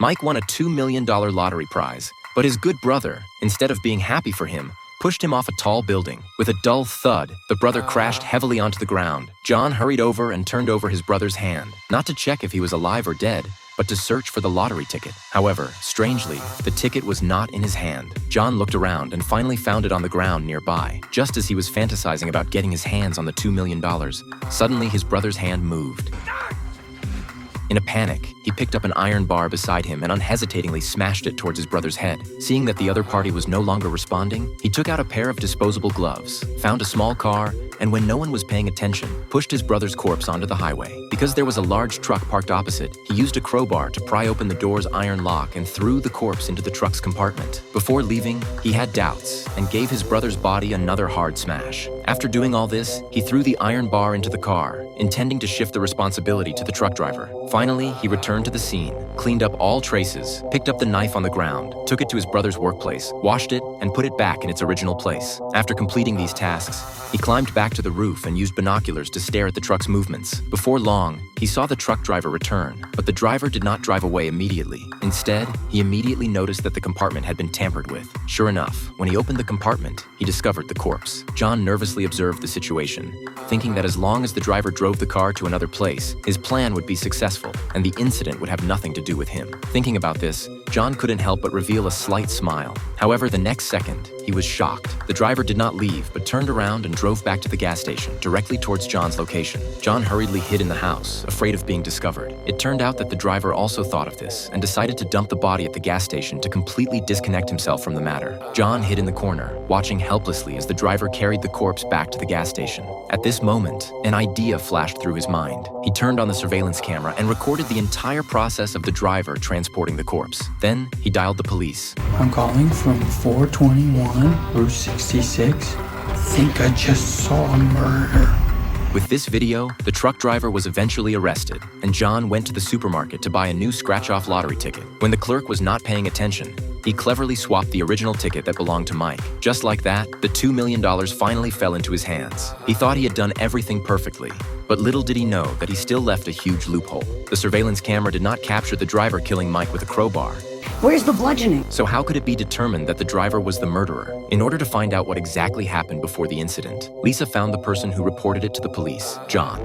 Mike won a $2 million lottery prize, but his good brother, instead of being happy for him, pushed him off a tall building. With a dull thud, the brother crashed heavily onto the ground. John hurried over and turned over his brother's hand, not to check if he was alive or dead, but to search for the lottery ticket. However, strangely, the ticket was not in his hand. John looked around and finally found it on the ground nearby. Just as he was fantasizing about getting his hands on the $2 million, suddenly his brother's hand moved. In a panic, he picked up an iron bar beside him and unhesitatingly smashed it towards his brother's head. Seeing that the other party was no longer responding, he took out a pair of disposable gloves, found a small car, and when no one was paying attention, pushed his brother's corpse onto the highway. Because there was a large truck parked opposite, he used a crowbar to pry open the door's iron lock and threw the corpse into the truck's compartment. Before leaving, he had doubts and gave his brother's body another hard smash. After doing all this, he threw the iron bar into the car, intending to shift the responsibility to the truck driver. Finally, he returned to the scene, cleaned up all traces, picked up the knife on the ground, took it to his brother's workplace, washed it, and put it back in its original place. After completing these tasks, he climbed back to the roof and used binoculars to stare at the truck's movements. Before long, he saw the truck driver return, but the driver did not drive away immediately. Instead, he immediately noticed that the compartment had been tampered with. Sure enough, when he opened the compartment, he discovered the corpse. John nervously observed the situation, thinking that as long as the driver drove the car to another place, his plan would be successful, and the incident would have nothing to do with him. Thinking about this, John couldn't help but reveal a slight smile. However, the next second, he was shocked. The driver did not leave, but turned around and drove back to the gas station, directly towards John's location. John hurriedly hid in the house, afraid of being discovered. It turned out that the driver also thought of this, and decided to dump the body at the gas station to completely disconnect himself from the matter. John hid in the corner, watching helplessly as the driver carried the corpse back to the gas station. At this moment, an idea flashed through his mind. He turned on the surveillance camera and recorded the entire process of the driver transporting the corpse. Then, he dialed the police. I'm calling from 421 Route 66. Think I just saw a murder. With this video, the truck driver was eventually arrested, and John went to the supermarket to buy a new scratch-off lottery ticket. When the clerk was not paying attention, he cleverly swapped the original ticket that belonged to Mike. Just like that, the $2 million finally fell into his hands. He thought he had done everything perfectly, but little did he know that he still left a huge loophole. The surveillance camera did not capture the driver killing Mike with a crowbar. Where's the bludgeoning? So how could it be determined that the driver was the murderer? In order to find out what exactly happened before the incident, Lisa found the person who reported it to the police, John.